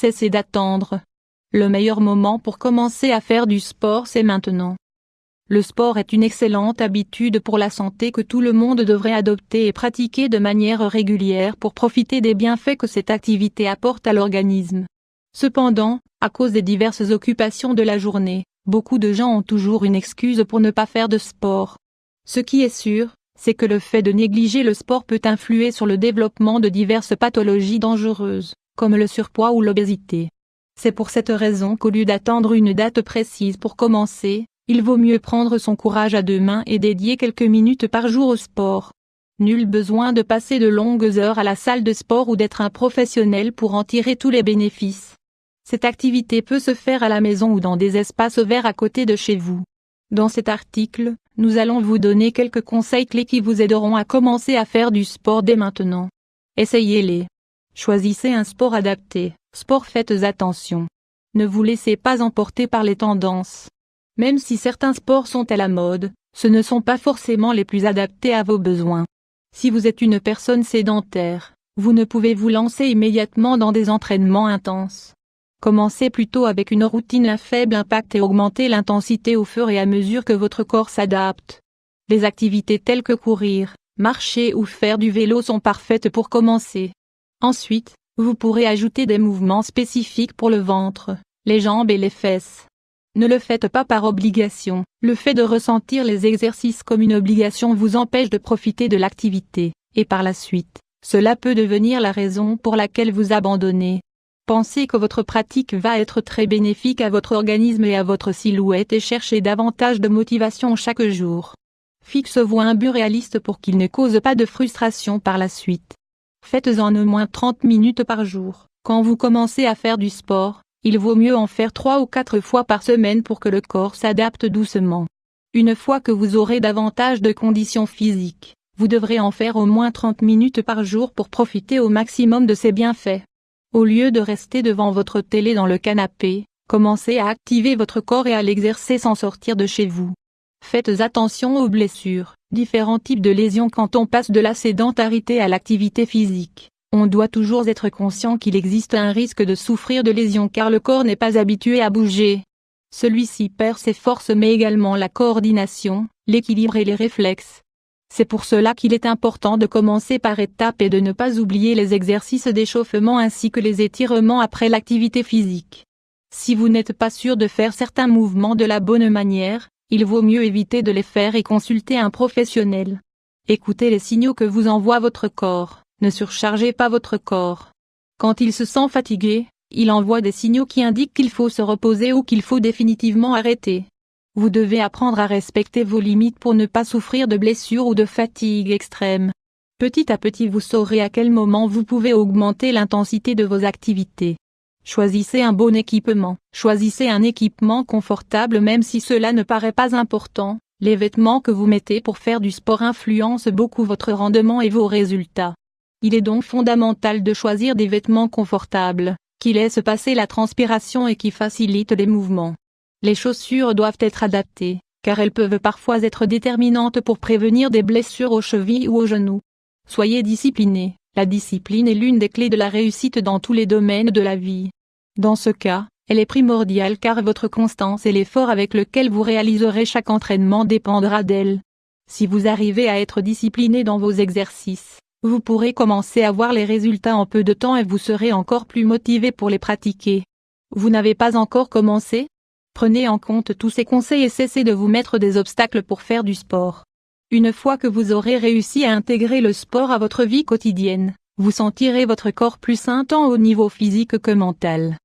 Cessez d'attendre. Le meilleur moment pour commencer à faire du sport, c'est maintenant. Le sport est une excellente habitude pour la santé que tout le monde devrait adopter et pratiquer de manière régulière pour profiter des bienfaits que cette activité apporte à l'organisme. Cependant, à cause des diverses occupations de la journée, beaucoup de gens ont toujours une excuse pour ne pas faire de sport. Ce qui est sûr, c'est que le fait de négliger le sport peut influer sur le développement de diverses pathologies dangereuses, comme le surpoids ou l'obésité. C'est pour cette raison qu'au lieu d'attendre une date précise pour commencer, il vaut mieux prendre son courage à deux mains et dédier quelques minutes par jour au sport. Nul besoin de passer de longues heures à la salle de sport ou d'être un professionnel pour en tirer tous les bénéfices. Cette activité peut se faire à la maison ou dans des espaces verts à côté de chez vous. Dans cet article, nous allons vous donner quelques conseils clés qui vous aideront à commencer à faire du sport dès maintenant. Essayez-les. Choisissez un sport adapté. Sport, faites attention. Ne vous laissez pas emporter par les tendances. Même si certains sports sont à la mode, ce ne sont pas forcément les plus adaptés à vos besoins. Si vous êtes une personne sédentaire, vous ne pouvez vous lancer immédiatement dans des entraînements intenses. Commencez plutôt avec une routine à faible impact et augmentez l'intensité au fur et à mesure que votre corps s'adapte. Les activités telles que courir, marcher ou faire du vélo sont parfaites pour commencer. Ensuite, vous pourrez ajouter des mouvements spécifiques pour le ventre, les jambes et les fesses. Ne le faites pas par obligation. Le fait de ressentir les exercices comme une obligation vous empêche de profiter de l'activité, et par la suite, cela peut devenir la raison pour laquelle vous abandonnez. Pensez que votre pratique va être très bénéfique à votre organisme et à votre silhouette et cherchez davantage de motivation chaque jour. Fixez-vous un but réaliste pour qu'il ne cause pas de frustration par la suite. Faites-en au moins 30 minutes par jour. Quand vous commencez à faire du sport, il vaut mieux en faire 3 ou 4 fois par semaine pour que le corps s'adapte doucement. Une fois que vous aurez davantage de conditions physiques, vous devrez en faire au moins 30 minutes par jour pour profiter au maximum de ses bienfaits. Au lieu de rester devant votre télé dans le canapé, commencez à activer votre corps et à l'exercer sans sortir de chez vous. Faites attention aux blessures, différents types de lésions quand on passe de la sédentarité à l'activité physique. On doit toujours être conscient qu'il existe un risque de souffrir de lésions car le corps n'est pas habitué à bouger. Celui-ci perd ses forces mais également la coordination, l'équilibre et les réflexes. C'est pour cela qu'il est important de commencer par étapes et de ne pas oublier les exercices d'échauffement ainsi que les étirements après l'activité physique. Si vous n'êtes pas sûr de faire certains mouvements de la bonne manière, il vaut mieux éviter de les faire et consulter un professionnel. Écoutez les signaux que vous envoie votre corps. Ne surchargez pas votre corps. Quand il se sent fatigué, il envoie des signaux qui indiquent qu'il faut se reposer ou qu'il faut définitivement arrêter. Vous devez apprendre à respecter vos limites pour ne pas souffrir de blessures ou de fatigue extrême. Petit à petit vous saurez à quel moment vous pouvez augmenter l'intensité de vos activités. Choisissez un bon équipement. Choisissez un équipement confortable même si cela ne paraît pas important. Les vêtements que vous mettez pour faire du sport influencent beaucoup votre rendement et vos résultats. Il est donc fondamental de choisir des vêtements confortables, qui laissent passer la transpiration et qui facilitent les mouvements. Les chaussures doivent être adaptées, car elles peuvent parfois être déterminantes pour prévenir des blessures aux chevilles ou aux genoux. Soyez discipliné. La discipline est l'une des clés de la réussite dans tous les domaines de la vie. Dans ce cas, elle est primordiale car votre constance et l'effort avec lequel vous réaliserez chaque entraînement dépendra d'elle. Si vous arrivez à être discipliné dans vos exercices, vous pourrez commencer à voir les résultats en peu de temps et vous serez encore plus motivé pour les pratiquer. Vous n'avez pas encore commencé? Prenez en compte tous ces conseils et cessez de vous mettre des obstacles pour faire du sport. Une fois que vous aurez réussi à intégrer le sport à votre vie quotidienne, vous sentirez votre corps plus sain tant au niveau physique que mental.